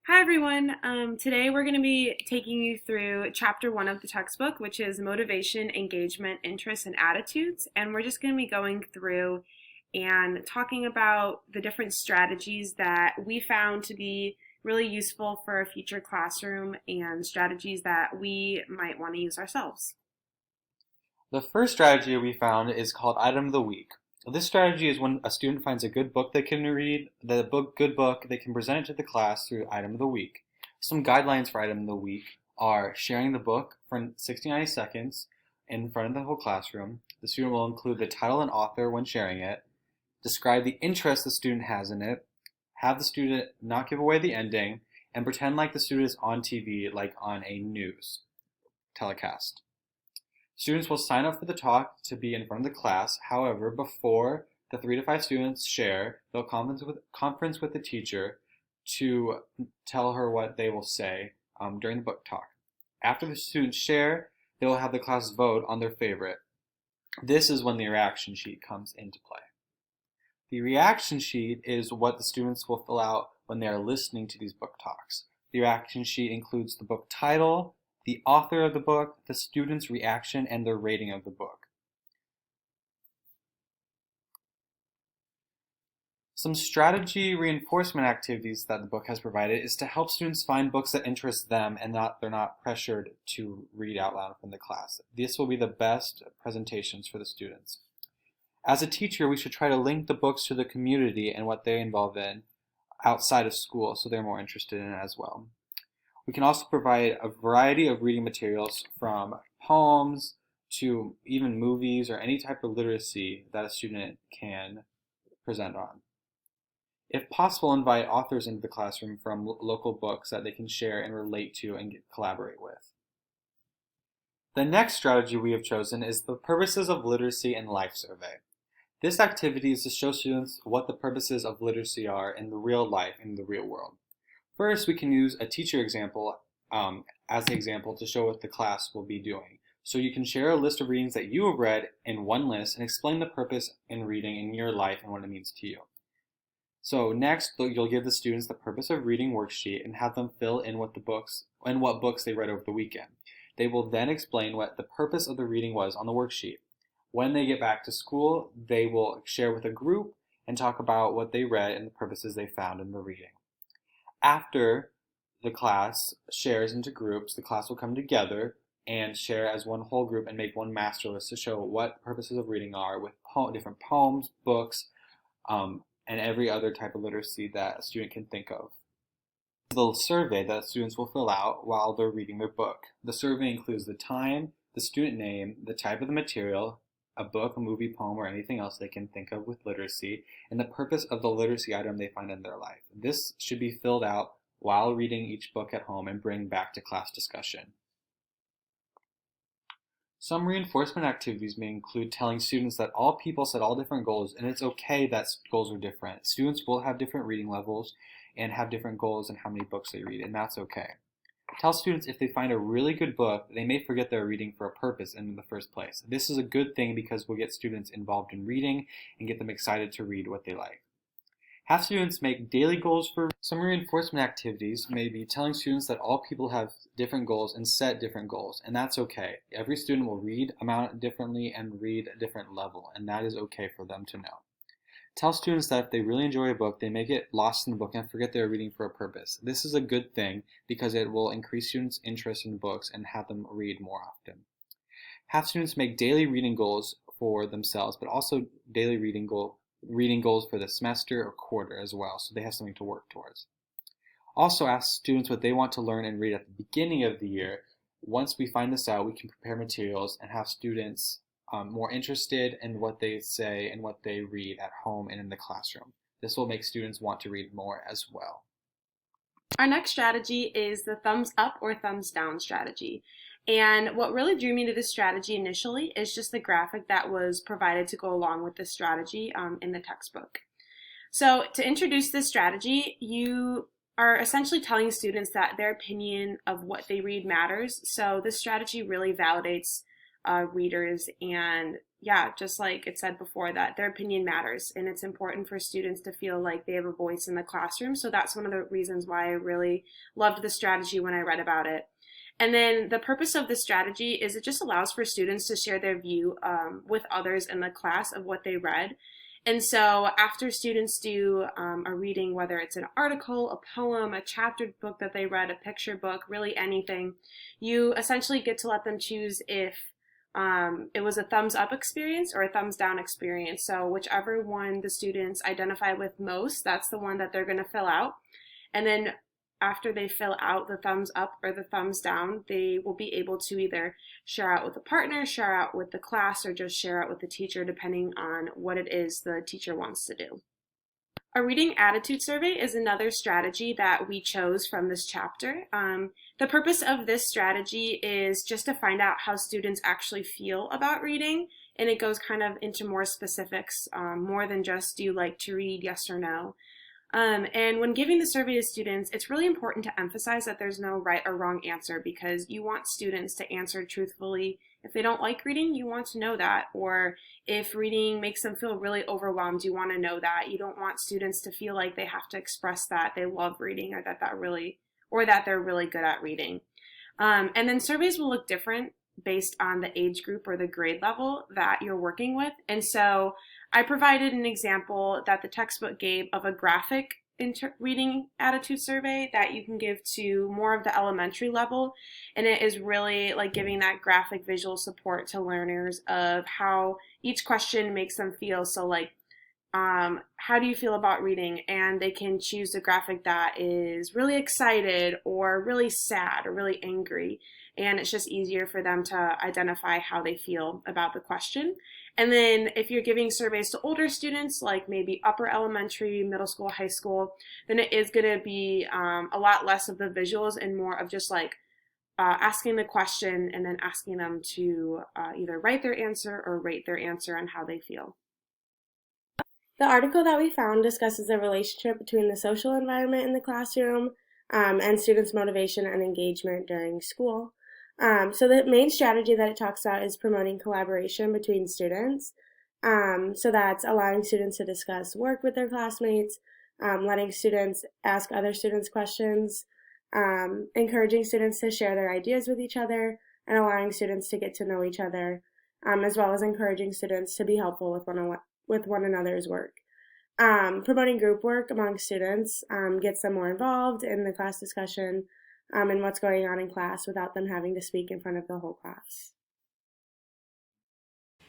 Hi everyone. Today we're going to be taking you through chapter 1 of the textbook, which is motivation, engagement, interests, and attitudes. And we're just going to be going through and talking about the different strategies that we found to be really useful for a future classroom and strategies that we might want to use ourselves. The first strategy we found is called Item of the Week. This strategy is when a student finds a good book they can read, good book, they can present it to the class through Item of the Week. Some guidelines for Item of the Week are sharing the book for 60 to 90 seconds in front of the whole classroom. The student will include the title and author when sharing it, describe the interest the student has in it, have the student not give away the ending, and pretend like the student is on TV, like on a news telecast. Students will sign up for the talk to be in front of the class. However, before the 3 to 5 students share, they'll conference with the teacher to tell her what they will say during the book talk. After the students share, they will have the class vote on their favorite. This is when the reaction sheet comes into play. The reaction sheet is what the students will fill out when they are listening to these book talks. The reaction sheet includes the book title, the author of the book, the student's reaction, and their rating of the book. Some strategy reinforcement activities that the book has provided is to help students find books that interest them and they're not pressured to read out loud from the class. This will be the best presentations for the students. As a teacher, we should try to link the books to the community and what they're involved in outside of school so they're more interested in it as well. We can also provide a variety of reading materials from poems to even movies or any type of literacy that a student can present on. If possible, invite authors into the classroom from local books that they can share and relate to and collaborate with. The next strategy we have chosen is the Purposes of Literacy and Life Survey. This activity is to show students what the purposes of literacy are in the real life, in the real world. First, we can use a teacher example as an example to show what the class will be doing. So you can share a list of readings that you have read in one list and explain the purpose in reading in your life and what it means to you. So next, you'll give the students the purpose of reading worksheet and have them fill in what books they read over the weekend. They will then explain what the purpose of the reading was on the worksheet. When they get back to school, they will share with a group and talk about what they read and the purposes they found in the reading. After the class shares into groups, the class will come together and share as one whole group and make one master list to show what purposes of reading are with different poems, books, and every other type of literacy that a student can think of. The survey that students will fill out while they're reading their book. The survey includes the time, the student name, the type of the material, a book, a movie, poem, or anything else they can think of with literacy, and the purpose of the literacy item they find in their life. This should be filled out while reading each book at home and bring back to class discussion. Some reinforcement activities may include telling students that all people set all different goals, and it's okay that goals are different. Students will have different reading levels and have different goals in how many books they read, and that's okay. Tell students if they find a really good book, they may forget they're reading for a purpose in the first place. This is a good thing because we'll get students involved in reading and get them excited to read what they like. Have students make daily goals for some reinforcement activities, maybe telling students that all people have different goals and set different goals, and that's okay. Every student will read amount differently and read a different level, and that is okay for them to know. Tell students that if they really enjoy a book, they may get lost in the book and forget they're reading for a purpose. This is a good thing because it will increase students' interest in books and have them read more often. Have students make daily reading goals for themselves, but also daily reading goals for the semester or quarter as well, so they have something to work towards. Also ask students what they want to learn and read at the beginning of the year. Once we find this out, we can prepare materials and have students more interested in what they say and what they read at home and in the classroom. This will make students want to read more as well. Our next strategy is the thumbs up or thumbs down strategy. And what really drew me to this strategy initially is just the graphic that was provided to go along with this strategy in the textbook. So to introduce this strategy, you are essentially telling students that their opinion of what they read matters. So this strategy really validates readers and yeah, just like it said before, that their opinion matters and it's important for students to feel like they have a voice in the classroom. So that's one of the reasons why I really loved the strategy when I read about it. And then the purpose of this strategy is it just allows for students to share their view with others in the class of what they read. And so after students do a reading, whether it's an article, a poem, a chaptered book that they read, a picture book, really anything, you essentially get to let them choose if it was a thumbs up experience or a thumbs down experience. So whichever one the students identify with most, that's the one that they're going to fill out. And then after they fill out the thumbs up or the thumbs down, they will be able to either share out with a partner, share out with the class, or just share out with the teacher, depending on what it is the teacher wants to do. A reading attitude survey is another strategy that we chose from this chapter. The purpose of this strategy is just to find out how students actually feel about reading, and it goes kind of into more specifics, more than just do you like to read, yes or no. And when giving the survey to students, it's really important to emphasize that there's no right or wrong answer, because you want students to answer truthfully. If they don't like reading, you want to know that. Or if reading makes them feel really overwhelmed, you want to know that. You don't want students to feel like they have to express that they love reading or that they're really good at reading. And then surveys will look different based on the age group or the grade level that you're working with. And so I provided an example that the textbook gave of a graphic reading attitude survey that you can give to more of the elementary level. And it is really like giving that graphic visual support to learners of how each question makes them feel. So like, how do you feel about reading? And they can choose a graphic that is really excited or really sad or really angry. And it's just easier for them to identify how they feel about the question. And then if you're giving surveys to older students, like maybe upper elementary, middle school, high school, then it is going to be a lot less of the visuals and more of just like asking the question and then asking them to either write their answer or rate their answer on how they feel. The article that we found discusses the relationship between the social environment in the classroom and students' motivation and engagement during school. So the main strategy that it talks about is promoting collaboration between students. So that's allowing students to discuss work with their classmates, letting students ask other students questions, encouraging students to share their ideas with each other, and allowing students to get to know each other, as well as encouraging students to be helpful with one another's work. Promoting group work among students gets them more involved in the class discussion and what's going on in class without them having to speak in front of the whole class.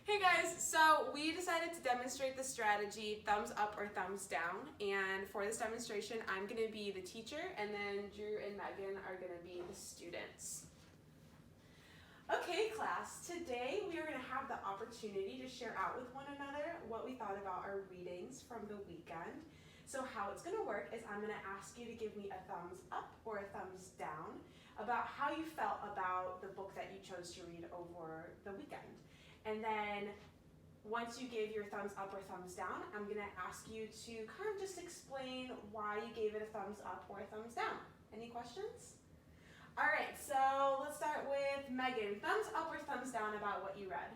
Hey guys, so we decided to demonstrate the strategy thumbs up or thumbs down, and for this demonstration I'm going to be the teacher and then Drew and Megan are going to be the students. Okay class, today we are going to have the opportunity to share out with one another what we thought about our readings from the weekend. So how it's going to work is I'm going to ask you to give me a thumbs up or a thumbs down about how you felt about the book that you chose to read over the weekend. And then once you gave your thumbs up or thumbs down, I'm going to ask you to kind of just explain why you gave it a thumbs up or a thumbs down. Any questions? All right, so let's start with Megan. Thumbs up or thumbs down about what you read?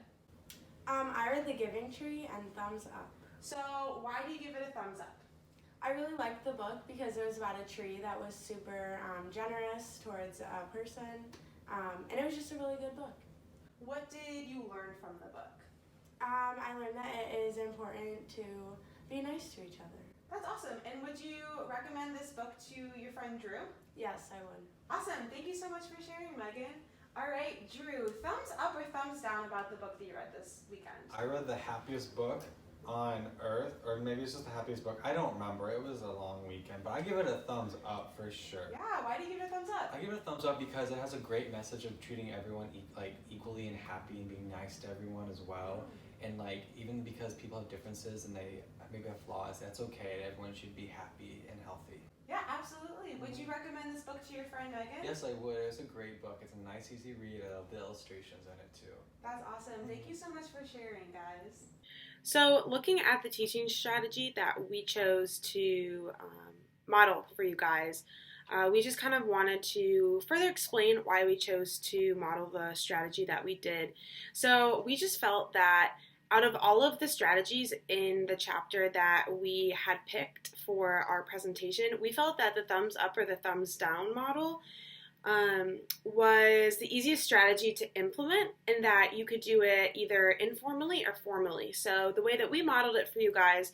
I read The Giving Tree and thumbs up. So why do you give it a thumbs up? I really liked the book because it was about a tree that was super generous towards a person, and it was just a really good book. What did you learn from the book? I learned that it is important to be nice to each other. That's awesome. And would you recommend this book to your friend Drew? Yes, I would. Awesome. Thank you so much for sharing, Megan. All right, Drew, thumbs up or thumbs down about the book that you read this weekend? I read The Happiest Book on Earth, or maybe it's just The Happiest Book. I don't remember. It was a long weekend, but I give it a thumbs up for sure. Yeah, why do you give it a thumbs up? I give it a thumbs up because it has a great message of treating everyone equally and happy and being nice to everyone as well. And even because people have differences and they maybe have flaws, that's okay. Everyone should be happy and healthy. Yeah, absolutely. Would you recommend this book to your friend Megan? Yes, I would. It's a great book. It's a nice, easy read. I love the illustrations in it too. That's awesome. Thank you so much for sharing, guys. So looking at the teaching strategy that we chose to model for you guys, we just kind of wanted to further explain why we chose to model the strategy that we did. So we just felt that Out of all of the strategies in the chapter that we had picked for our presentation, we felt that the thumbs up or the thumbs down model was the easiest strategy to implement, in that you could do it either informally or formally. So the way that we modeled it for you guys,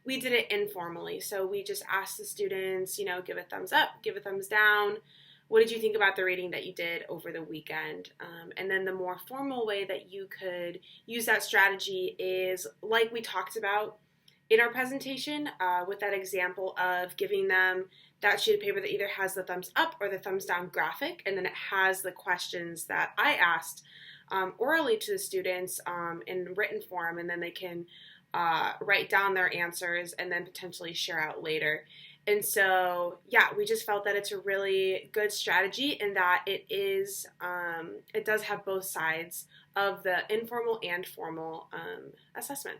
we did it informally. So we just asked the students, give a thumbs up, give a thumbs down. What did you think about the reading that you did over the weekend? And then the more formal way that you could use that strategy is, like we talked about in our presentation, with that example of giving them that sheet of paper that either has the thumbs up or the thumbs down graphic, and then it has the questions that I asked orally to the students in written form, and then they can write down their answers and then potentially share out later. And so, yeah, we just felt that it's a really good strategy in that it does have both sides of the informal and formal assessment.